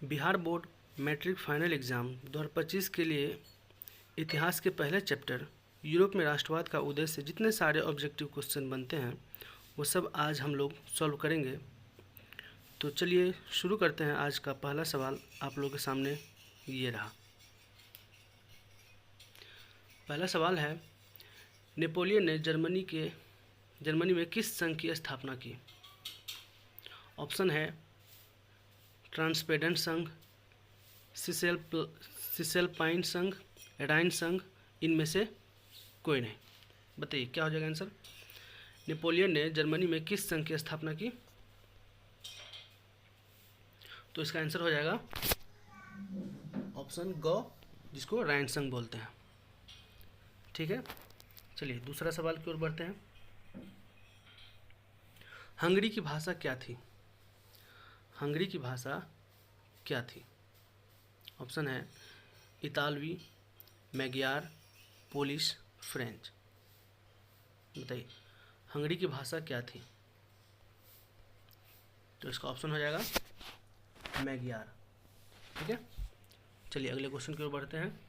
Bihar board matric final exam 2025 के लिए इतिहास के पहले चैप्टर यूरोप में राष्ट्रवाद का उद्देश्य से जितने सारे ऑब्जेक्टिव क्वेश्चन बनते हैं वो सब आज हम लोग सॉल्व करेंगे। तो चलिए शुरू करते हैं। आज का पहला सवाल आप लोगों के सामने ये रहा। पहला सवाल है, नेपोलियन ने जर्मनी में किस संघ की स्थापना की? ऑप्शन है ट्रांसपेडेंट संघ, सिसेलपाइन संघ, राइन संघ, इनमें से कोई नहीं। बताइए क्या हो जाएगा आंसर। नेपोलियन ने जर्मनी में किस संघ की स्थापना की? तो इसका आंसर हो जाएगा ऑप्शन ग, जिसको राइन संघ बोलते हैं। ठीक है, चलिए दूसरा सवाल की ओर बढ़ते हैं। हंगरी की भाषा क्या थी? हंगरी की भाषा क्या थी? ऑप्शन है इतालवी, मैग्यार, पोलिश, फ्रेंच। बताइए हंगरी की भाषा क्या थी? तो इसका ऑप्शन हो जाएगा मैग्यार। ठीक है, चलिए अगले क्वेश्चन की ओर बढ़ते हैं।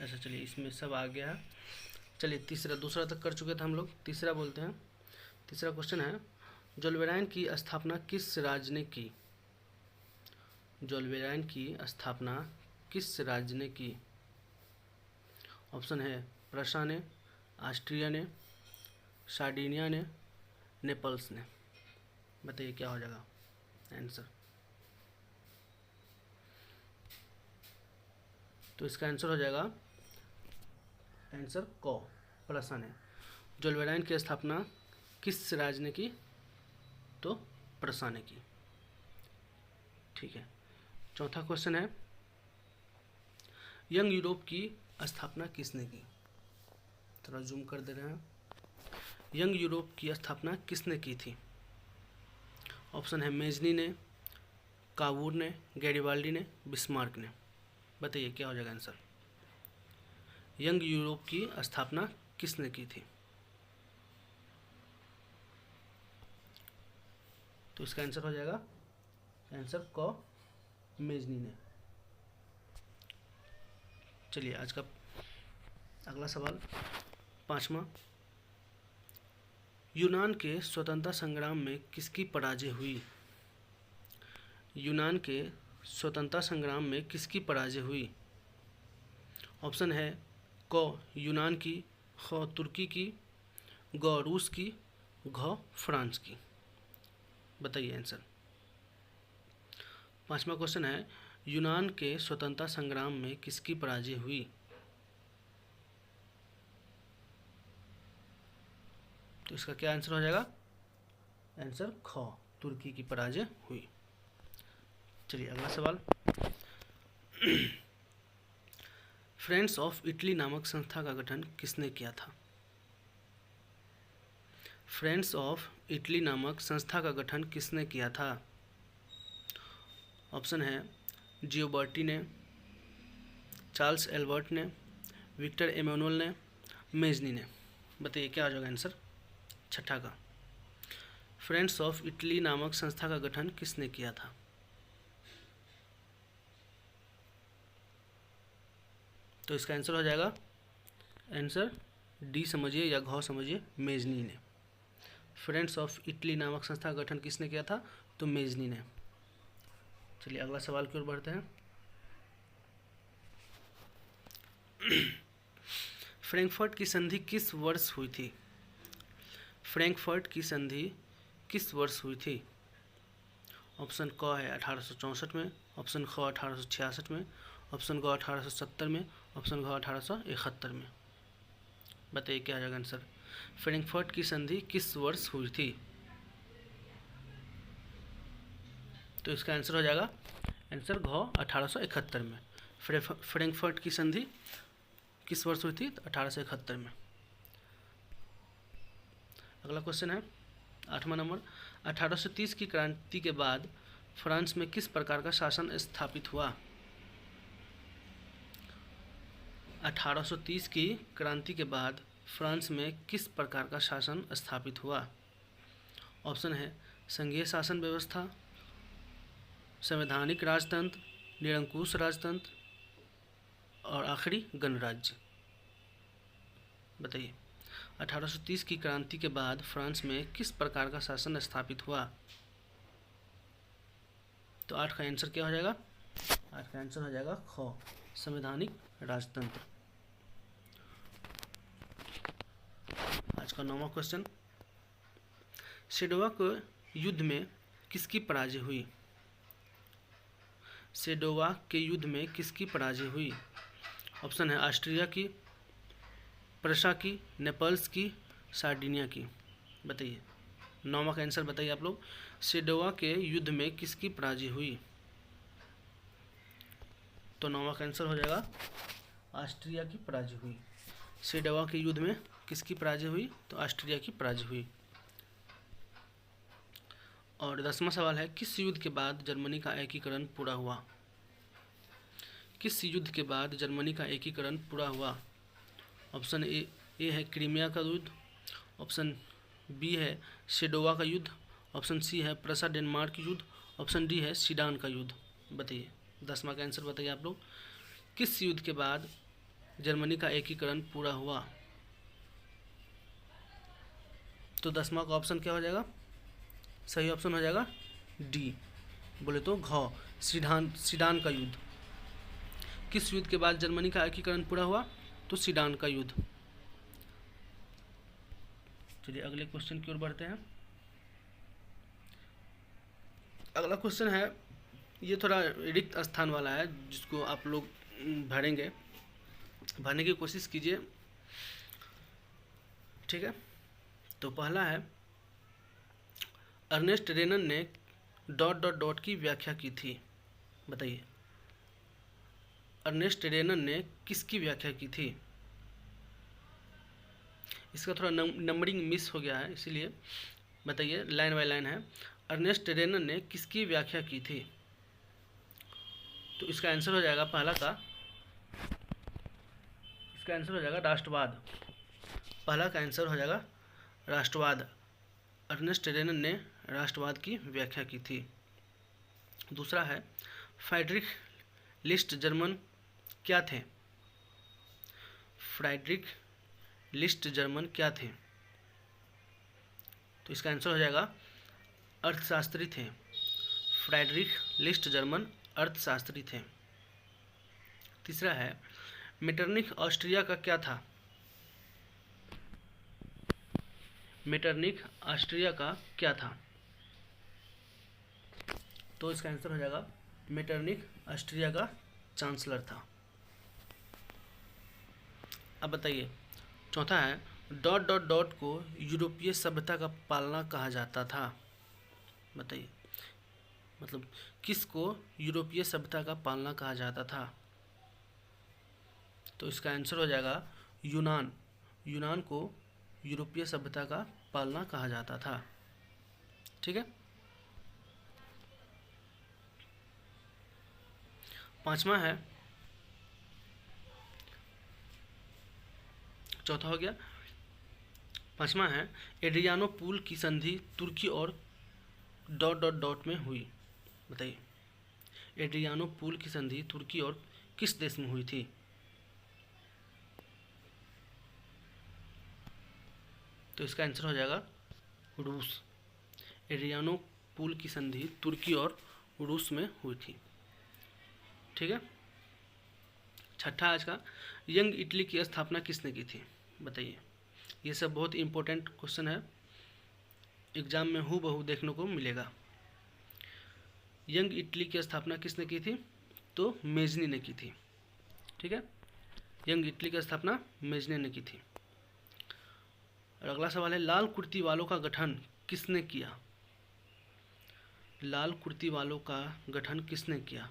ऐसा चलिए इसमें सब आ गया है। चलिए दूसरा तक कर चुके थे हम लोग, तीसरा बोलते हैं। तीसरा क्वेश्चन है, जोल्वेराइन की स्थापना किस राज्य ने की? जोल्वेराइन की स्थापना किस राज्य ने की? ऑप्शन है प्रशा ने, ऑस्ट्रिया ने, सार्डिनिया ने, नेपल्स ने। बताइए क्या हो जाएगा आंसर। तो इसका आंसर हो जाएगा आंसर क, प्रशा ने। जोल्वेराइन की स्थापना किस राज्य ने की? तो प्रशा ने की। ठीक है, चौथा क्वेश्चन है, यंग यूरोप की स्थापना किसने की? थोड़ा जूम कर दे रहे हैं। यंग यूरोप की स्थापना किसने की थी? ऑप्शन है मेजनी ने, कावूर ने, गैरिबाल्डी ने, बिस्मार्क ने। बताइए क्या हो जाएगा आंसर। यंग यूरोप की स्थापना किसने की थी? तो इसका आंसर हो जाएगा आंसर क, मेजनी ने। चलिए आज का अगला सवाल, पांचवा, यूनान के स्वतंत्रता संग्राम में किसकी पराजय हुई? यूनान के स्वतंत्रता संग्राम में किसकी पराजय हुई? ऑप्शन है क यूनान की, ख तुर्की की, ग रूस की, घ फ्रांस की। बताइए आंसर। पांचवा क्वेश्चन है, यूनान के स्वतंत्रता संग्राम में किसकी पराजय हुई? तो इसका क्या आंसर हो जाएगा? आंसर ख, तुर्की की पराजय हुई। चलिए अगला सवाल, फ्रेंड्स ऑफ इटली नामक संस्था का गठन किसने किया था? फ्रेंड्स ऑफ इटली नामक संस्था का गठन किसने किया था? ऑप्शन है जियोबर्टी ने, चार्ल्स एल्बर्ट ने, विक्टर एमेनुअल ने, मेजनी ने। बताइए क्या हो जाएगा आंसर छठा का। फ्रेंड्स ऑफ इटली नामक संस्था का गठन किसने किया था? तो इसका आंसर हो जाएगा आंसर डी समझिए या घ समझिए, मेजनी ने। फ्रेंड्स ऑफ इटली नामक संस्था का गठन किसने किया था? तो मेजनी ने। चलिए अगला सवाल की ओर बढ़ते हैं। फ्रैंकफर्ट की संधि किस वर्ष हुई थी? फ्रैंकफर्ट की संधि किस वर्ष हुई थी? ऑप्शन क है 1864 में, ऑप्शन ख 1866 में, ऑप्शन ग 1870 में, ऑप्शन घ 1871 में। बताइए क्या जाएगा आंसर। फ्रैंकफर्ट की संधि किस वर्ष हुई थी? तो इसका आंसर हो जाएगा आंसर घ 1871 में। फ्रैंकफर्ट की संधि किस वर्ष हुई थी? 1871 में। अगला क्वेश्चन है 8वां नंबर, 1830 की क्रांति के बाद फ्रांस में किस प्रकार का शासन स्थापित हुआ? 1830 की क्रांति के बाद फ्रांस में किस प्रकार का शासन स्थापित हुआ? ऑप्शन है संघीय शासन व्यवस्था, संवैधानिक राजतंत्र, निरंकुश राजतंत्र और आखिरी गणराज्य। बताइए 1830 की क्रांति के बाद फ्रांस में किस प्रकार का शासन स्थापित हुआ? तो 8 का आंसर क्या हो जाएगा? 8 का आंसर हो जाएगा ख, संवैधानिक राजतंत्र। आज का 9वां क्वेश्चन, सेडोवा के युद्ध में किसकी पराजय हुई? सेडोवा के युद्ध में किसकी पराजय हुई? ऑप्शन है ऑस्ट्रिया की, प्रशा की, नेपल्स की, सार्डिनिया की। बताइए 9वां का आंसर बताइए आप लोग। सेडोवा के युद्ध में किसकी पराजय हुई? तो 9वां का आंसर हो जाएगा ऑस्ट्रिया की पराजय हुई। सेडोवा के युद्ध में किसकी पराजय हुई? तो ऑस्ट्रिया की पराजय हुई। और 10वां सवाल है, किस युद्ध के बाद जर्मनी का एकीकरण पूरा हुआ? किस युद्ध के बाद जर्मनी का एकीकरण पूरा हुआ? ऑप्शन ए है क्रीमिया का युद्ध, ऑप्शन बी है सेडोवा का युद्ध, ऑप्शन सी है प्रशा डेनमार्क युद्ध, ऑप्शन डी है सीडान का युद्ध। बताइए 10वां का आंसर बताइए आप लोग। किस युद्ध के बाद जर्मनी का एकीकरण पूरा हुआ? तो 10वां का ऑप्शन क्या हो जाएगा? सही ऑप्शन हो जाएगा डी, बोले तो घ, सीडान का युद्ध। किस युद्ध के बाद जर्मनी का एकीकरण पूरा हुआ? तो सीडान का युद्ध। चलिए अगले क्वेश्चन की ओर बढ़ते हैं। अगला क्वेश्चन है, ये थोड़ा रिक्त स्थान वाला है जिसको आप लोग भरेंगे, भरने की कोशिश कीजिए, ठीक है। तो पहला है, अर्नेस्ट रेनन ने ... की व्याख्या की थी। बताइए अर्नेस्ट रेनन ने किसकी व्याख्या की थी? इसका थोड़ा नंबरिंग मिस हो गया है, इसीलिए बताइए, लाइन बाय लाइन है। अर्नेस्ट रेनन ने किसकी व्याख्या की थी? तो इसका आंसर हो जाएगा पहला का, इसका आंसर हो जाएगा राष्ट्रवाद। पहला का आंसर हो जाएगा राष्ट्रवाद। अर्नेस्ट रेनन ने राष्ट्रवाद की व्याख्या की थी। दूसरा है, फ्राइड्रिख लिस्ट जर्मन क्या थे? फ्राइड्रिख लिस्ट जर्मन क्या थे? तो इसका आंसर हो जाएगा अर्थशास्त्री थे। फ्राइड्रिख लिस्ट जर्मन अर्थशास्त्री थे। तीसरा है, मेटरनिख ऑस्ट्रिया का क्या था? मेटरनिख ऑस्ट्रिया का क्या था? तो इसका आंसर हो जाएगा मेटरनिख ऑस्ट्रिया का चांसलर था। अब बताइए चौथा है, ... को यूरोपीय सभ्यता का पालना कहा जाता था। बताइए मतलब किसको यूरोपीय सभ्यता का पालना कहा जाता था? तो इसका आंसर हो जाएगा यूनान। यूनान को यूरोपीय सभ्यता का पालना कहा जाता था, ठीक है। पांचवा है, चौथा हो गया, पांचवा है, एड्रियानोपुल की संधि तुर्की और ... में हुई। बताइए एड्रियानोपुल की संधि तुर्की और किस देश में हुई थी? तो इसका आंसर हो जाएगा रूस। एड्रियानोपुल की संधि तुर्की और रूस में हुई थी, ठीक है। छठा आज का, यंग इटली की स्थापना किसने की थी? बताइए ये सब बहुत इंपॉर्टेंट क्वेश्चन है, एग्जाम में हूबहू देखने को मिलेगा। यंग इटली की स्थापना किसने की थी? तो मेजनी ने की थी, ठीक है। यंग इटली की स्थापना मेजनी ने की थी। और अगला सवाल है, लाल कुर्ती वालों का गठन किसने किया? लाल कुर्ती वालों का गठन किसने किया?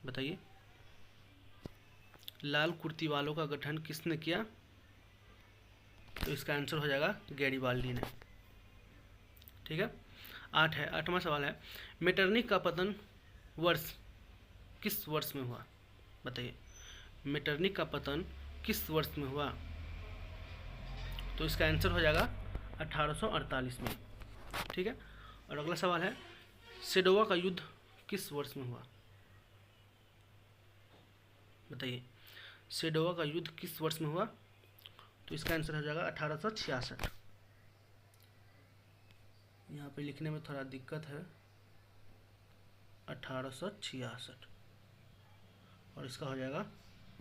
बताइए लाल कुर्ती वालों का गठन किसने किया? तो इसका आंसर हो जाएगा गैरिबाल्डी ने, ठीक है। आठवां सवाल है, मेटरनिख का पतन वर्ष किस वर्ष में हुआ? बताइए मेटरनिख का पतन किस वर्ष में हुआ? तो इसका आंसर हो जाएगा 1848 में। ठीक है। और अगला सवाल है, सेडोवा का युद्ध किस वर्ष में हुआ? बताइए, सेडोवा का युद्ध किस वर्ष में हुआ? तो इसका आंसर हो जाएगा 1866। यहाँ पे लिखने में थोड़ा दिक्कत है, 1866, और इसका हो जाएगा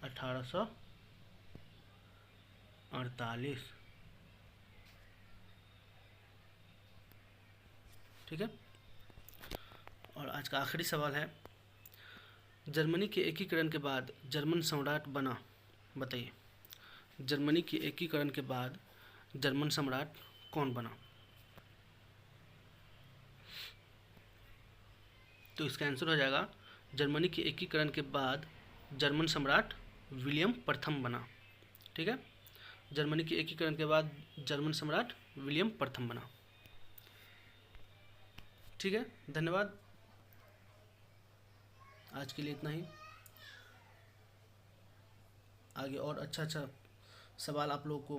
1848। ठीक है। और आज का आखिरी सवाल है, जर्मनी के एकीकरण के बाद जर्मन सम्राट बना? बताइए, जर्मनी के एकीकरण के बाद जर्मन सम्राट कौन बना? तो इसका आंसर हो जाएगा, जर्मनी के एकीकरण के बाद जर्मन सम्राट विलियम प्रथम बना। ठीक है, जर्मनी के एकीकरण के बाद जर्मन सम्राट विलियम प्रथम बना। ठीक है, धन्यवाद। आज के लिए इतना ही। आगे और अच्छा सवाल आप लोगों को